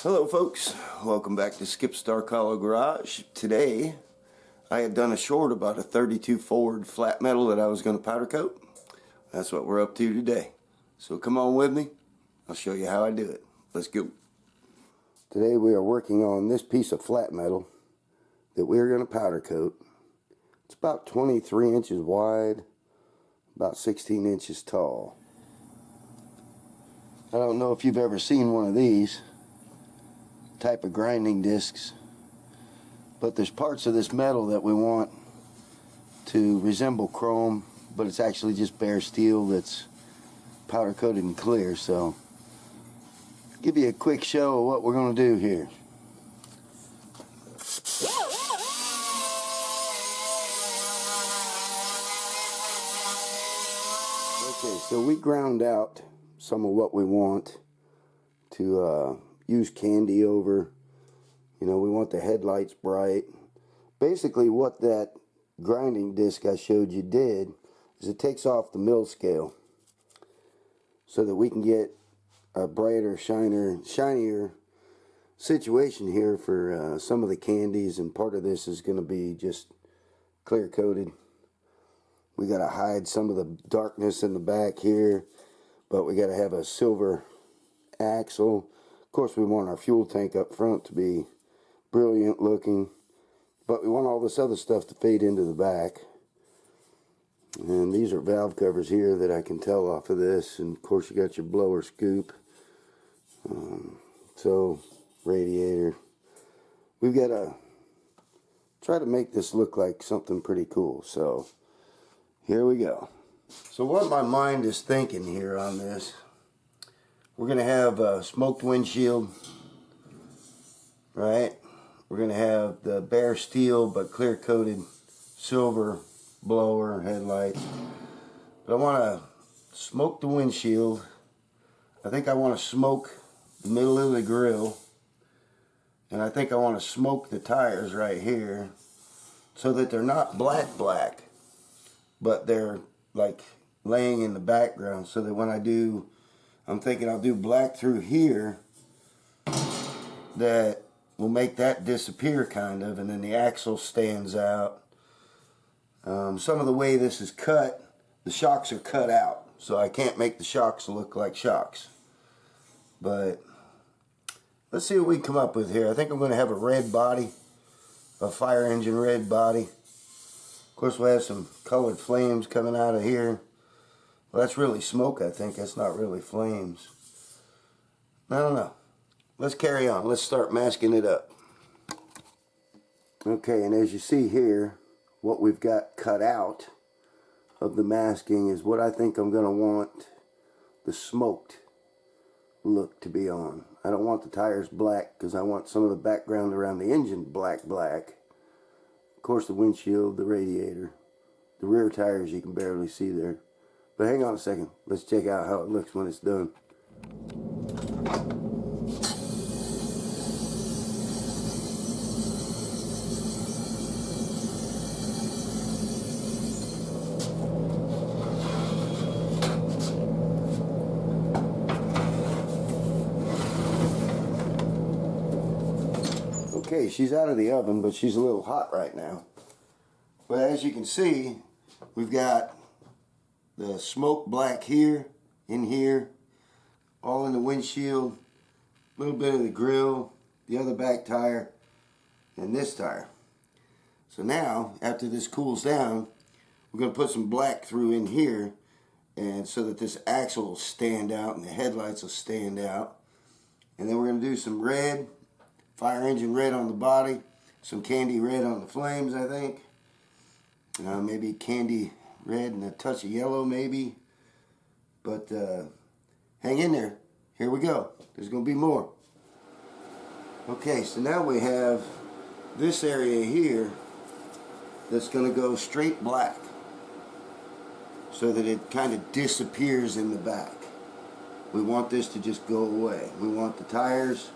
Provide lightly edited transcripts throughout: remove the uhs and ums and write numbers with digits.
Hello folks, welcome back to Skip Star Hollow Garage. Today I had done a short about a 32 Ford flat metal that I was going to powder coat. That's what we're up to today. So come on with me, I'll show you how I do it. Let's go. Today we are working on this piece of flat metal that we're going to powder coat. It's about 23 inches wide, about 16 inches tall. I don't know if you've ever seen one of these type of grinding discs, but there's parts of this metal that we want to resemble chrome, but it's actually just bare steel that's powder coated and clear. So give you a quick show of what we're going to do here. Okay, so we ground out some of what we want to use candy over. You know, we want the headlights bright. Basically what that grinding disc I showed you did is it takes off the mill scale so that we can get a brighter, shinier situation here for some of the candies, and part of this is going to be just clear coated. We got to hide some of the darkness in the back here, but we got to have a silver axle. Of course, we want our fuel tank up front to be brilliant looking, but we want all this other stuff to fade into the back. And these are valve covers here that I can tell off of this, and of course you got your blower scoop. So radiator. We've got to try to make this look like something pretty cool. So here we go. So what my mind is thinking here on this, we're going to have a smoked windshield, right? We're going to have the bare steel but clear coated silver blower headlights. But I want to smoke the windshield. I think I want to smoke the middle of the grill. And I think I want to smoke the tires right here so that they're not black, but they're like laying in the background, so that when I do, I'm thinking I'll do black through here that will make that disappear kind of, and then the axle stands out. Some of the way this is cut, the shocks are cut out, so I can't make the shocks look like shocks. But let's see what we can come up with here. I think I'm going to have a red body, a fire engine red body. Of course we'll have some colored flames coming out of here. Well, that's really smoke, I think. That's not really flames. I don't know. Let's carry on. Let's start masking it up. Okay, and as you see here, what we've got cut out of the masking is what I think I'm going to want the smoked look to be on. I don't want the tires black because I want some of the background around the engine black. Of course, the windshield, the radiator, the rear tires you can barely see there. But hang on a second. Let's check out how it looks when it's done. Okay, she's out of the oven, but she's a little hot right now. But as you can see, we've got the smoke black here, in here, all in the windshield, a little bit of the grill, the other back tire, and this tire. So now, after this cools down, we're going to put some black through in here, and so that this axle will stand out and the headlights will stand out. And then we're going to do some red, fire engine red on the body, some candy red on the flames, I think. Maybe candy red and a touch of yellow maybe, but hang in there. Here we go. There's going to be more. Okay, so now we have this area here that's going to go straight black so that it kind of disappears in the back. We want this to just go away. We want the tires,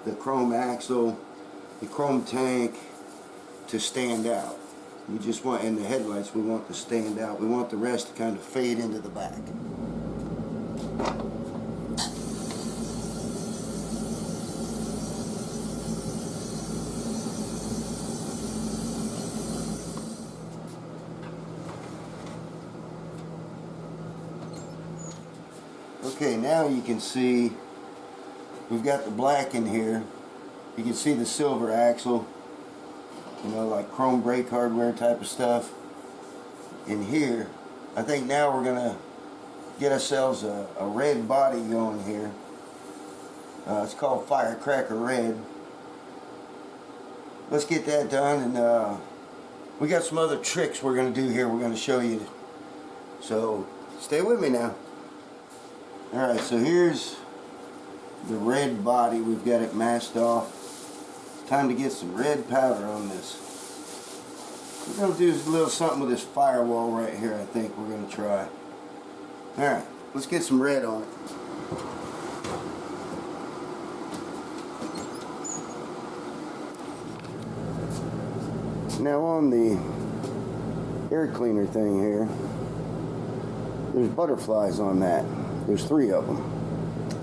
the chrome axle, the chrome tank to stand out. We just want, and the headlights, we want to stand out. We want the rest to kind of fade into the back. Okay, now you can see we've got the black in here. You can see the silver axle, you know, like chrome brake hardware type of stuff in here. I think now we're gonna get ourselves a red body going here. It's called Firecracker Red. Let's get that done, and we got some other tricks we're gonna do here. We're gonna show you. So stay with me now. Alright, so here's the red body. We've got it masked off. Time to get some red powder on this. We're going to do a little something with this firewall right here, I think we're going to try. Alright, let's get some red on it. Now on the air cleaner thing here, there's butterflies on that. There's 3 of them.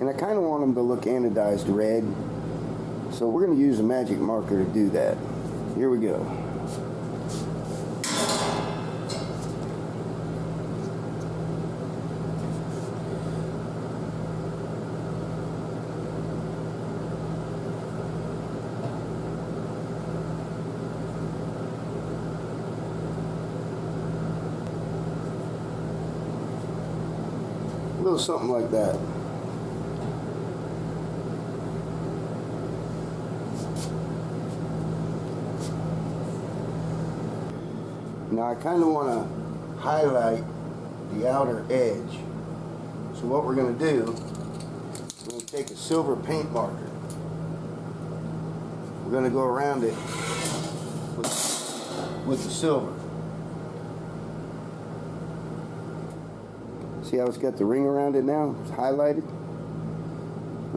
And I kind of want them to look anodized red. So we're going to use a magic marker to do that. Here we go. A little something like that. Now I kind of want to highlight the outer edge. So what we're going to do, we're going to take a silver paint marker. We're going to go around it with the silver. See how it's got the ring around it now? It's highlighted.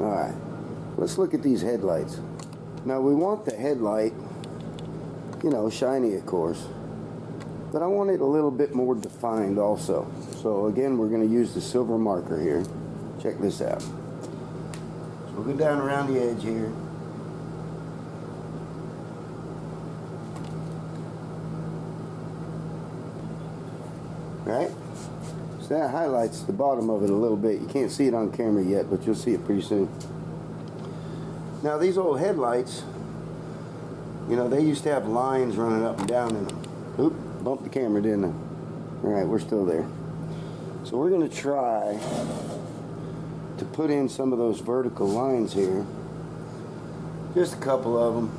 Alright, let's look at these headlights. Now we want the headlight, you know, shiny of course. But I want it a little bit more defined also. So again, we're going to use the silver marker here. Check this out. So we'll go down around the edge here. Right? So that highlights the bottom of it a little bit. You can't see it on camera yet, but you'll see it pretty soon. Now these old headlights, you know, they used to have lines running up and down in them. Oop. Bumped the camera, didn't I? Alright, we're still there. So we're going to try to put in some of those vertical lines here. Just a couple of them.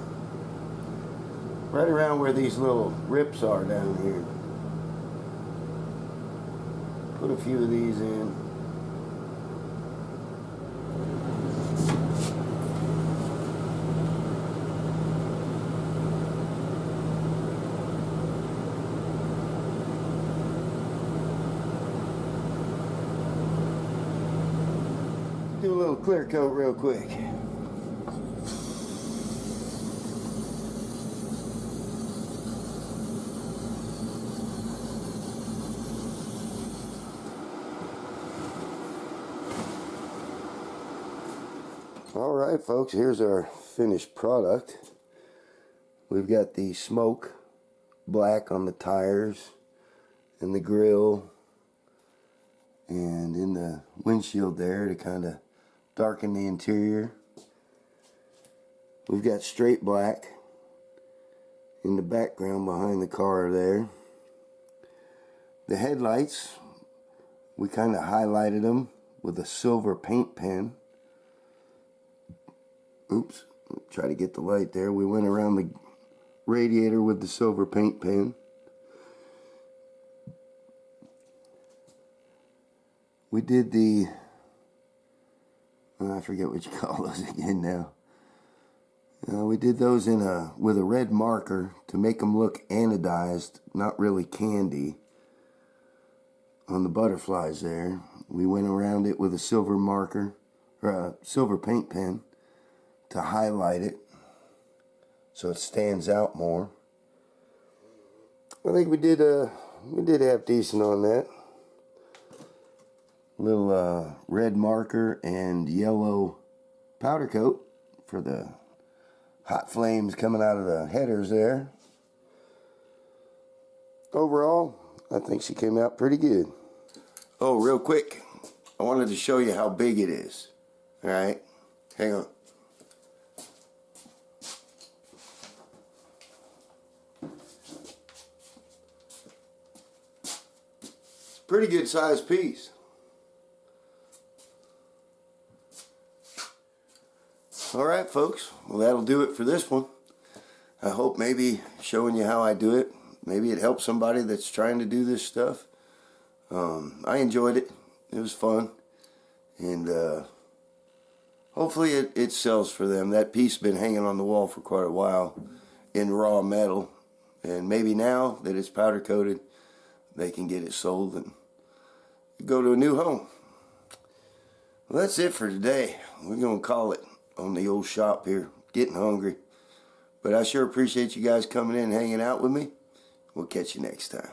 Right around where these little rips are down here. Put a few of these in. Do a little clear coat real quick. Alright folks, here's our finished product. We've got the smoke black on the tires and the grill and in the windshield there to kind of darken the interior. We've got straight black in the background behind the car there. The headlights, we kind of highlighted them with a silver paint pen. Oops, try to get the light there. We went around the radiator with the silver paint pen. We did the I forget what you call those again now. We did those with a red marker to make them look anodized, not really candy. On the butterflies there, we went around it with a silver marker or a silver paint pen to highlight it so it stands out more. I think we did half decent on that. Little red marker and yellow powder coat for the hot flames coming out of the headers there. Overall, I think she came out pretty good. Oh, real quick, I wanted to show you how big it is. Alright, hang on. It's a pretty good sized piece. Alright folks, well that'll do it for this one. I hope maybe showing you how I do it, maybe it helps somebody that's trying to do this stuff. I enjoyed it. It was fun. And hopefully it sells for them. That piece has been hanging on the wall for quite a while in raw metal. And maybe now that it's powder coated, they can get it sold and go to a new home. Well, that's it for today. We're going to call it on the old shop here. Getting hungry. But I sure appreciate you guys coming in and hanging out with me. We'll catch you next time.